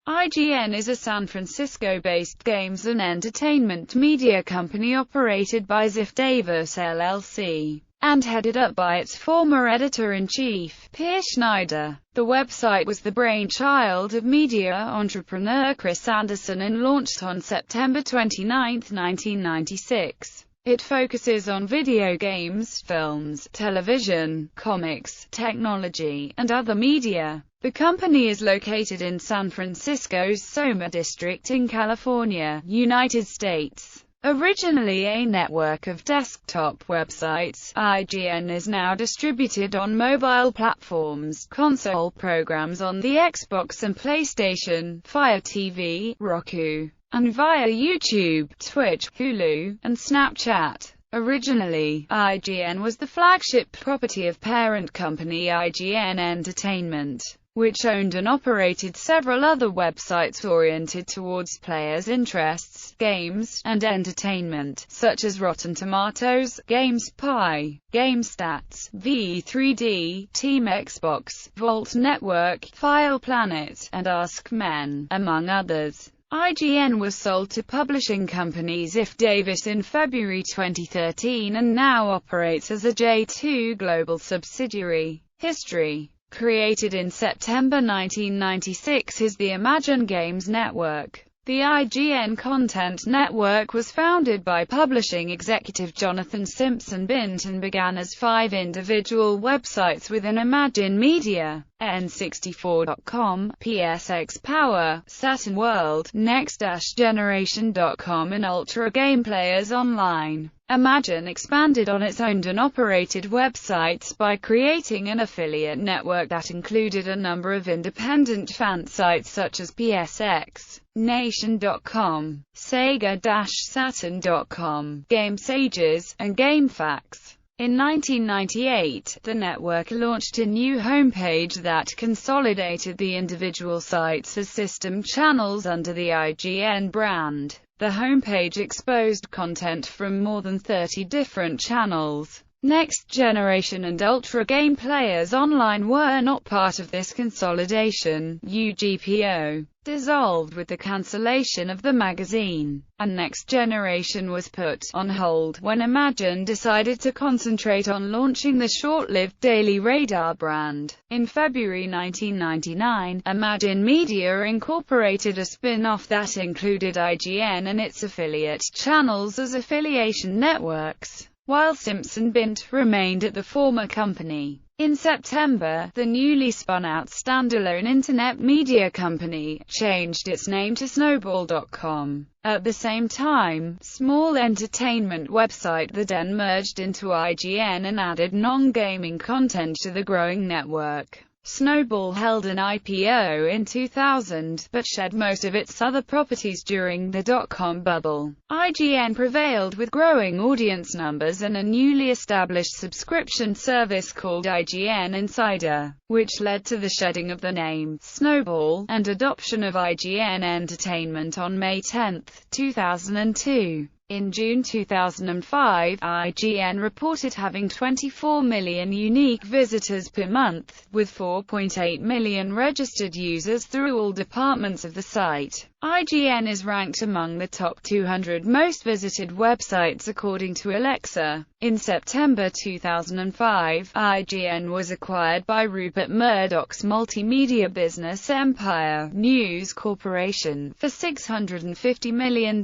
IGN is a San Francisco-based games and entertainment media company operated by Ziff Davis LLC, and headed up by its former editor-in-chief, Schneider. The website was the brainchild of media entrepreneur Chris Anderson and launched on September 29, 1996. It focuses on video games, films, television, comics, technology, and other media. The company is located in San Francisco's Soma district in California, United States. Originally a network of desktop websites, IGN is now distributed on mobile platforms, console programs on the Xbox and PlayStation, Fire TV, Roku, and via YouTube, Twitch, Hulu, and Snapchat. Originally, IGN was the flagship property of parent company IGN Entertainment, which owned and operated several other websites oriented towards players' interests, games, and entertainment, such as Rotten Tomatoes, GameSpy, GameStats, V3D, Team Xbox, Vault Network, File Planet, and Ask Men, among others. IGN was sold to publishing company Ziff Davis in February 2013 and now operates as a J2 Global subsidiary. History. Created in September 1996 is the Imagine Games Network. The IGN Content Network was founded by publishing executive Jonathan Simpson-Bint and began as 5 individual websites within Imagine Media: N64.com, PSX Power, Saturn World, Next-Generation.com, and Ultra Game Players Online. Imagine expanded on its owned and operated websites by creating an affiliate network that included a number of independent fan sites such as PSX, Nation.com, Sega-Saturn.com, GameSages, and GameFAQs. In 1998, the network launched a new homepage that consolidated the individual sites as system channels under the IGN brand. The homepage exposed content from more than 30 different channels. Next Generation and Ultra Game Players Online were not part of this consolidation. UGPO dissolved with the cancellation of the magazine, and Next Generation was put on hold when Imagine decided to concentrate on launching the short-lived Daily Radar brand. In February 1999, Imagine Media incorporated a spin-off that included IGN and its affiliate channels as affiliation networks, while Simpson-Bint remained at the former company. In September, the newly spun-out standalone internet media company changed its name to Snowball.com. At the same time, small entertainment website The Den merged into IGN and added non-gaming content to the growing network. Snowball held an IPO in 2000, but shed most of its other properties during the dot-com bubble. IGN prevailed with growing audience numbers and a newly established subscription service called IGN Insider, which led to the shedding of the name Snowball, and adoption of IGN Entertainment on May 10, 2002. In June 2005, IGN reported having 24 million unique visitors per month, with 4.8 million registered users through all departments of the site. IGN is ranked among the top 200 most visited websites according to Alexa. In September 2005, IGN was acquired by Rupert Murdoch's multimedia business empire, News Corporation, for $650 million.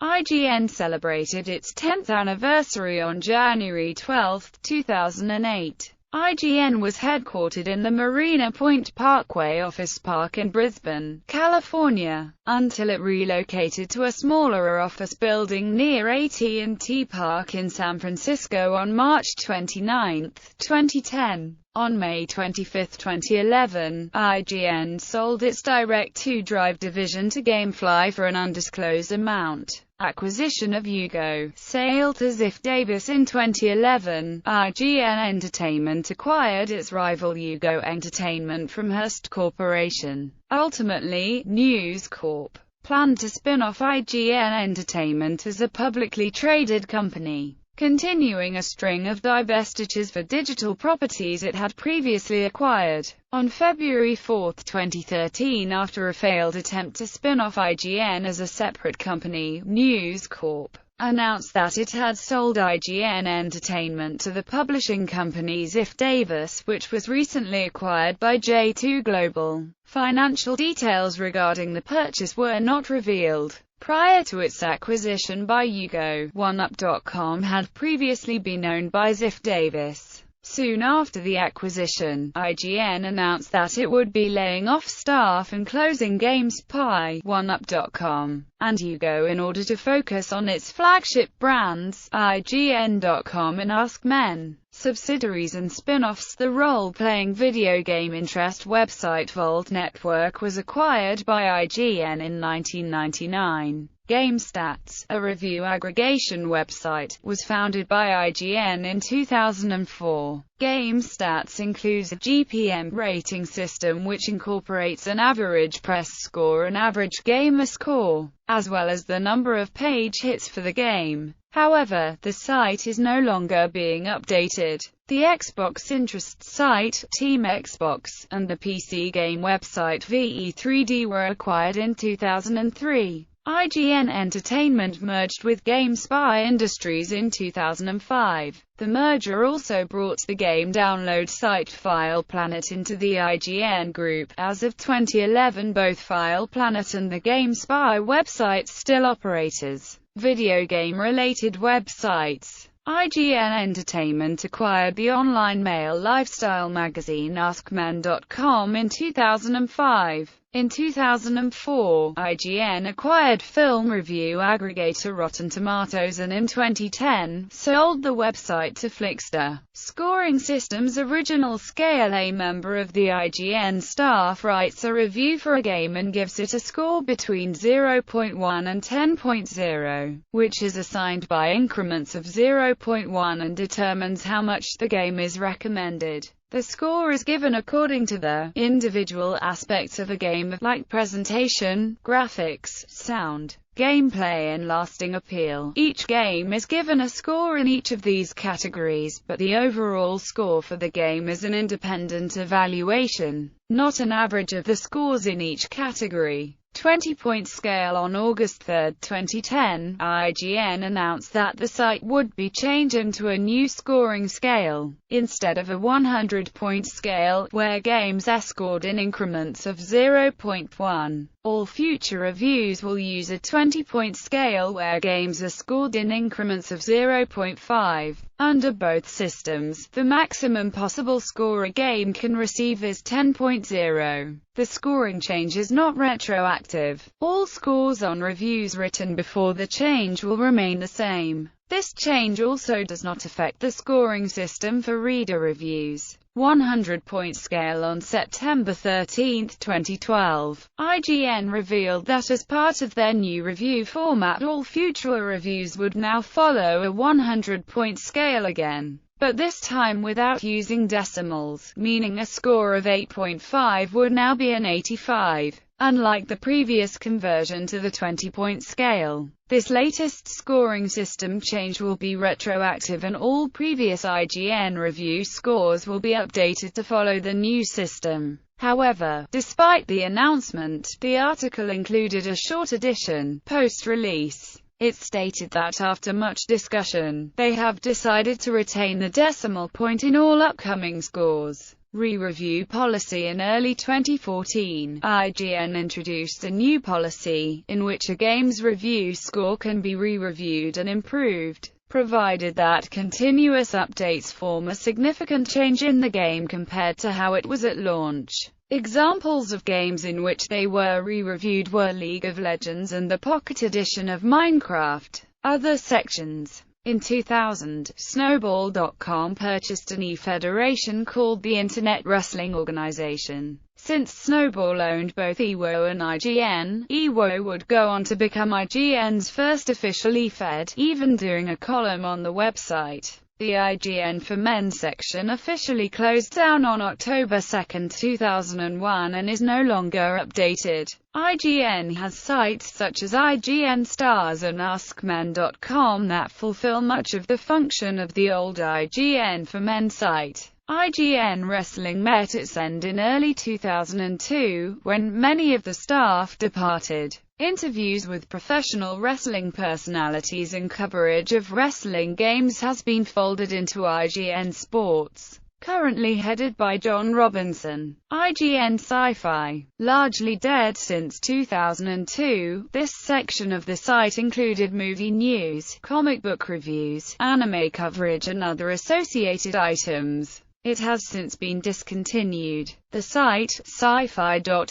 IGN celebrated its 10th anniversary on January 12, 2008. IGN was headquartered in the Marina Point Parkway office park in Brisbane, California, until it relocated to a smaller office building near AT&T Park in San Francisco on March 29, 2010. On May 25, 2011, IGN sold its Direct-to-Drive division to Gamefly for an undisclosed amount. Acquisition of Yugo. Sale to Ziff Davis. In 2011, IGN Entertainment acquired its rival Yugo Entertainment from Hearst Corporation. Ultimately, News Corp planned to spin off IGN Entertainment as a publicly traded company. continuing a string of divestitures for digital properties it had previously acquired. On February 4, 2013, after a failed attempt to spin off IGN as a separate company, News Corp announced that it had sold IGN Entertainment to the publishing company Ziff Davis, which was recently acquired by J2 Global. Financial details regarding the purchase were not revealed. Prior to its acquisition by Yugo, OneUp.com had previously been owned by Ziff Davis. Soon after the acquisition, IGN announced that it would be laying off staff and closing GameSpy, OneUp.com, and Yugo in order to focus on its flagship brands, IGN.com and AskMen. Subsidiaries and spin-offs. The role-playing video game interest website Vault Network was acquired by IGN in 1999. GameStats, a review aggregation website, was founded by IGN in 2004. GameStats includes a GPM rating system which incorporates an average press score and average gamer score, as well as the number of page hits for the game. However, the site is no longer being updated. The Xbox interest site, Team Xbox, and the PC game website VE3D were acquired in 2003. IGN Entertainment merged with GameSpy Industries in 2005. The merger also brought the game download site FilePlanet into the IGN group. As of 2011, both FilePlanet and the GameSpy websites still operate as video game-related websites. IGN Entertainment acquired the online male lifestyle magazine AskMen.com in 2005. In 2004, IGN acquired film review aggregator Rotten Tomatoes and in 2010, sold the website to Flixster. Scoring Systems Original Scale. A member of the IGN staff writes a review for a game and gives it a score between 0.1 and 10.0, which is assigned by increments of 0.1 and determines how much the game is recommended. The score is given according to the individual aspects of a game, like presentation, graphics, sound, gameplay and lasting appeal. Each game is given a score in each of these categories, but the overall score for the game is an independent evaluation, not an average of the scores in each category. 20-point scale. On August 3, 2010, IGN announced that the site would be changing to a new scoring scale, instead of a 100-point scale, where games are scored in increments of 0.1. All future reviews will use a 20-point scale where games are scored in increments of 0.5. Under both systems, the maximum possible score a game can receive is 10.0. The scoring change is not retroactive. All scores on reviews written before the change will remain the same. This change also does not affect the scoring system for reader reviews. 100-point scale. On September 13, 2012, IGN revealed that as part of their new review format, all future reviews would now follow a 100-point scale again, but this time without using decimals, meaning a score of 8.5 would now be an 85. Unlike the previous conversion to the 20-point scale, this latest scoring system change will be retroactive and all previous IGN review scores will be updated to follow the new system. However, despite the announcement, the article included a short edition post-release. It stated that after much discussion, they have decided to retain the decimal point in all upcoming scores. Re-review policy. In early 2014, IGN introduced a new policy, in which a game's review score can be re-reviewed and improved, provided that continuous updates form a significant change in the game compared to how it was at launch. Examples of games in which they were re-reviewed were League of Legends and the Pocket Edition of Minecraft. Other sections. In 2000, Snowball.com purchased an e-federation called the Internet Wrestling Organization. Since Snowball owned both EWO and IGN, EWO would go on to become IGN's first official e-fed, even doing a column on the website. The IGN for Men section officially closed down on October 2, 2001 and is no longer updated. IGN has sites such as IGN Stars and AskMen.com that fulfill much of the function of the old IGN for Men site. IGN Wrestling met its end in early 2002, when many of the staff departed. Interviews with professional wrestling personalities and coverage of wrestling games has been folded into IGN Sports, currently headed by John Robinson. IGN Sci-Fi, largely dead since 2002, this section of the site included movie news, comic book reviews, anime coverage and other associated items. It has since been discontinued. The site, sci-fi.ign.com,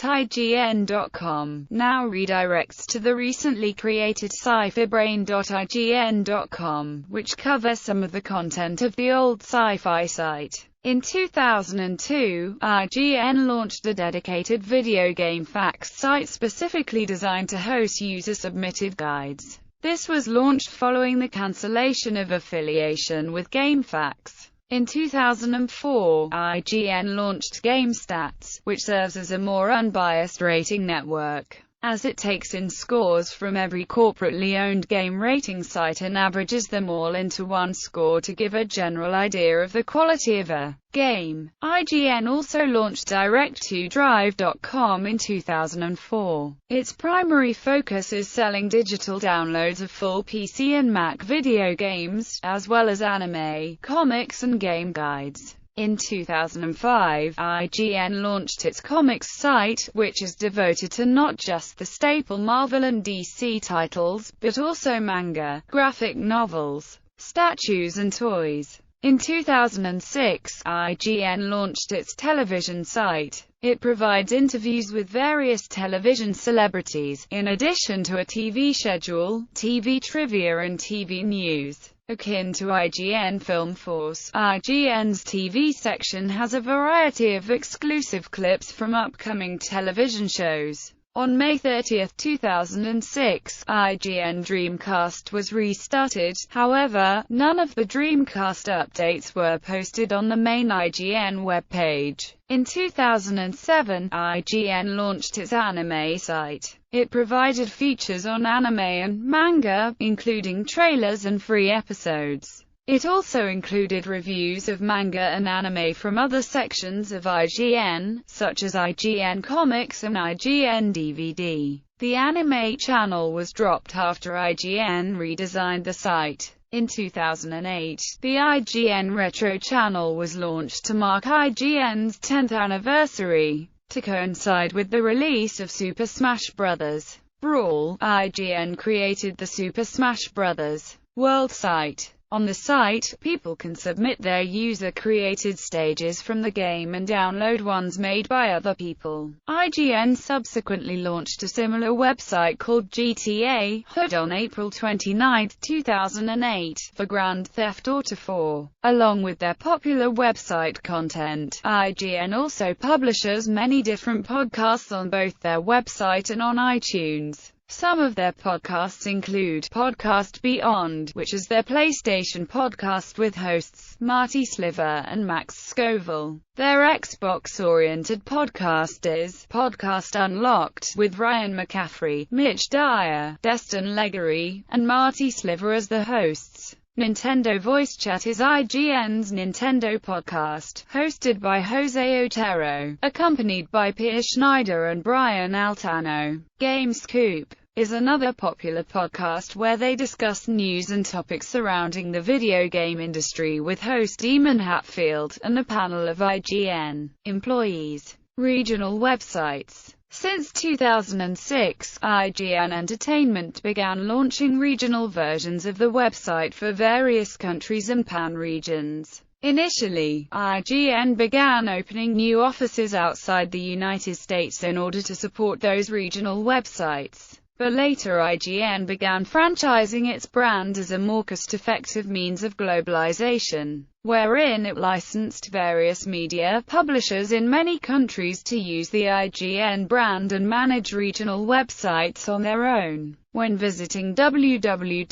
now redirects to the recently created sci-fi-brain.ign.com, which covers some of the content of the old sci-fi site. In 2002, IGN launched a dedicated video game facts site specifically designed to host user-submitted guides. This was launched following the cancellation of affiliation with GameFAQs. In 2004, IGN launched GameStats, which serves as a more unbiased rating network, as it takes in scores from every corporately owned game rating site and averages them all into one score to give a general idea of the quality of a game. IGN also launched Direct2Drive.com in 2004. Its primary focus is selling digital downloads of full PC and Mac video games, as well as anime, comics and game guides. In 2005, IGN launched its comics site, which is devoted to not just the staple Marvel and DC titles, but also manga, graphic novels, statues and toys. In 2006, IGN launched its television site. It provides interviews with various television celebrities, in addition to a TV schedule, TV trivia and TV news. Akin to IGN Film Force, IGN's TV section has a variety of exclusive clips from upcoming television shows. On May 30, 2006, IGN Dreamcast was restarted, however, none of the Dreamcast updates were posted on the main IGN webpage. In 2007, IGN launched its anime site. It provided features on anime and manga, including trailers and free episodes. It also included reviews of manga and anime from other sections of IGN, such as IGN Comics and IGN DVD. The anime channel was dropped after IGN redesigned the site. In 2008, the IGN Retro channel was launched to mark IGN's 10th anniversary. To coincide with the release of Super Smash Bros. Brawl, IGN created the Super Smash Bros. World site. On the site, people can submit their user-created stages from the game and download ones made by other people. IGN subsequently launched a similar website called GTA Hood on April 29, 2008, for Grand Theft Auto 4. Along with their popular website content, IGN also publishes many different podcasts on both their website and on iTunes. Some of their podcasts include Podcast Beyond, which is their PlayStation podcast with hosts Marty Sliver and Max Scoville. Their Xbox-oriented podcast is Podcast Unlocked, with Ryan McCaffrey, Mitch Dyer, Destin Leggery, and Marty Sliver as the hosts. Nintendo Voice Chat is IGN's Nintendo podcast, hosted by Jose Otero, accompanied by Peter Schneider and Brian Altano. Game Scoop is another popular podcast where they discuss news and topics surrounding the video game industry with host Eamon Hatfield, and a panel of IGN employees. Regional websites. Since 2006, IGN Entertainment began launching regional versions of the website for various countries and pan-regions. Initially, IGN began opening new offices outside the United States in order to support those regional websites. But later IGN began franchising its brand as a more cost-effective means of globalization, wherein it licensed various media publishers in many countries to use the IGN brand and manage regional websites on their own. When visiting www.ign.com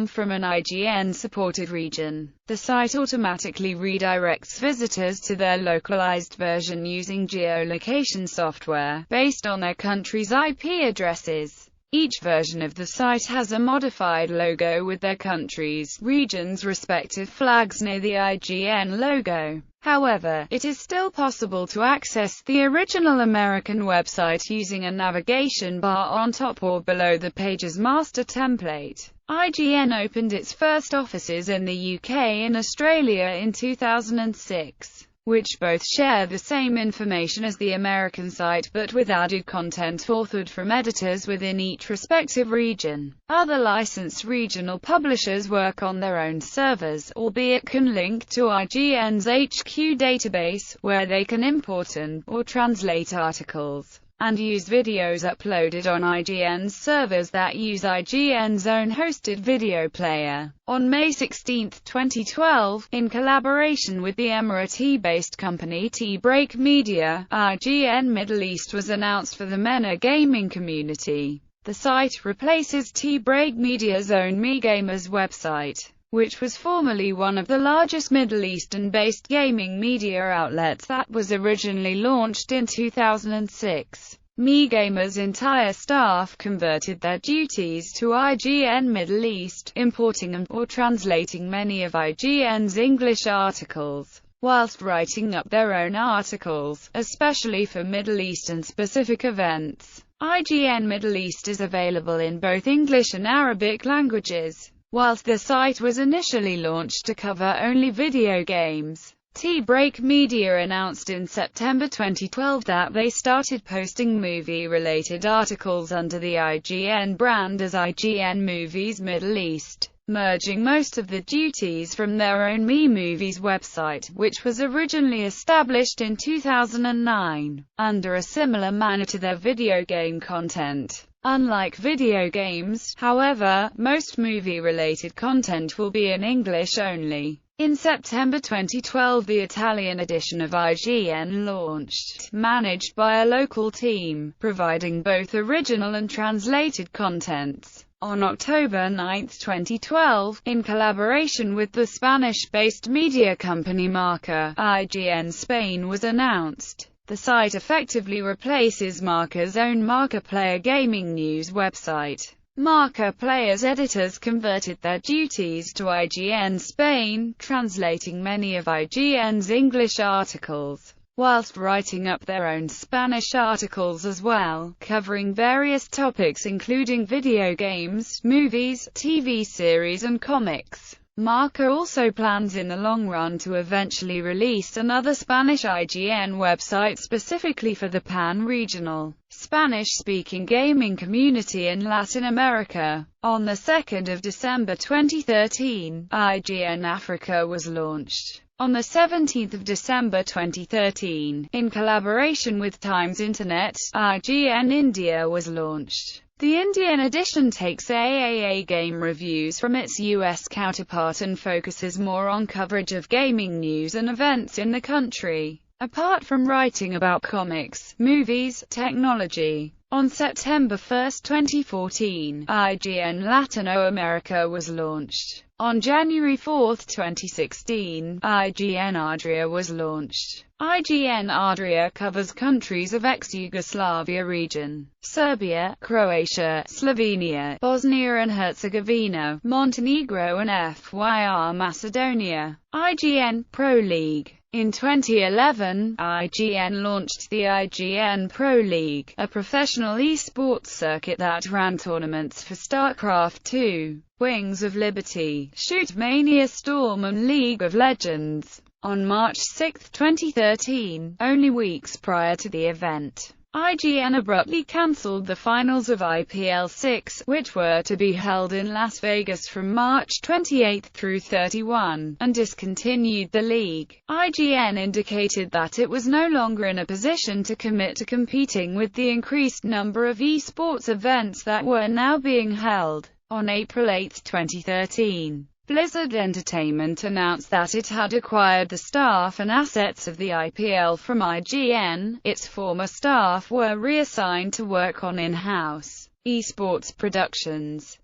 from an IGN-supported region, the site automatically redirects visitors to their localized version using geolocation software, based on their country's IP addresses. Each version of the site has a modified logo with their country's, region's respective flags near the IGN logo. However, it is still possible to access the original American website using a navigation bar on top or below the page's master template. IGN opened its first offices in the UK and Australia in 2006. Which both share the same information as the American site but with added content authored from editors within each respective region. Other licensed regional publishers work on their own servers, albeit can link to IGN's HQ database, where they can import or translate articles, and use videos uploaded on IGN's servers that use IGN's own hosted video player. On May 16, 2012, in collaboration with the Emirati-based company T-Break Media, IGN Middle East was announced for the MENA gaming community. The site replaces T-Break Media's own MeGamers website, which was formerly one of the largest Middle Eastern-based gaming media outlets that was originally launched in 2006. MeGamers' entire staff converted their duties to IGN Middle East, importing and/or translating many of IGN's English articles, whilst writing up their own articles, especially for Middle Eastern-specific events. IGN Middle East is available in both English and Arabic languages. Whilst the site was initially launched to cover only video games, T-Break Media announced in September 2012 that they started posting movie-related articles under the IGN brand as IGN Movies Middle East, merging most of the duties from their own MeMovies website, which was originally established in 2009, under a similar manner to their video game content. Unlike video games, however, most movie-related content will be in English only. In September 2012, the Italian edition of IGN launched, managed by a local team, providing both original and translated contents. On October 9, 2012, in collaboration with the Spanish-based media company Marca, IGN Spain was announced. The site effectively replaces Marca's own Marca Player gaming news website. Marca Player's editors converted their duties to IGN Spain, translating many of IGN's English articles, whilst writing up their own Spanish articles as well, covering various topics including video games, movies, TV series and comics. Marca also plans in the long run to eventually release another Spanish IGN website specifically for the pan-regional, Spanish-speaking gaming community in Latin America. On the 2nd of December 2013, IGN Africa was launched. On the 17th of December 2013, in collaboration with Times Internet, IGN India was launched. The Indian edition takes AAA game reviews from its US counterpart and focuses more on coverage of gaming news and events in the country, apart from writing about comics, movies, technology. On September 1, 2014, IGN Latino America was launched. On January 4, 2016, IGN Adria was launched. IGN Adria covers countries of ex-Yugoslavia region: Serbia, Croatia, Slovenia, Bosnia and Herzegovina, Montenegro and FYR Macedonia. IGN Pro League. In 2011, IGN launched the IGN Pro League, a professional esports circuit that ran tournaments for StarCraft II, Wings of Liberty, Shoot Mania Storm and League of Legends. On March 6, 2013, only weeks prior to the event, IGN abruptly cancelled the finals of IPL 6, which were to be held in Las Vegas from March 28 through 31, and discontinued the league. IGN indicated that it was no longer in a position to commit to competing with the increased number of esports events that were now being held. On April 8, 2013, Blizzard Entertainment announced that it had acquired the staff and assets of the IPL from IGN. Its former staff were reassigned to work on in-house esports productions.